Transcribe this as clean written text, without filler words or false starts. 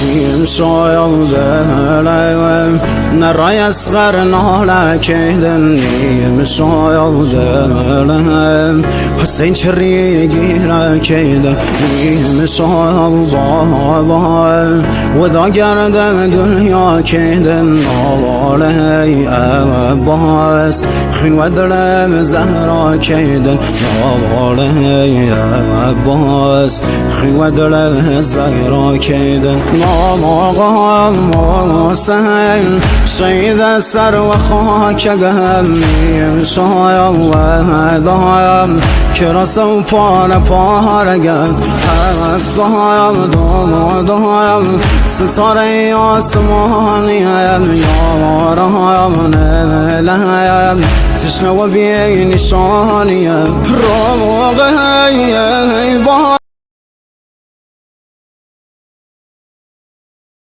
يمشي يوزلم نرى يصغر نهلا كيدن يمشي يوزلم حسين شريقي را كيدن يمشي يوزلم وذا قرد دنيا كيدن علي أباس خين ودلم زهرا كيدن علي أباس خين ودلم زهرا كيدن ما سهل سيد السر وخاك قهمي شاي الله دايم كرسو پار قم افضايم دايم ستاره آسمانیم یارهایم نلهایم تشنه و بی نشانیم روغه با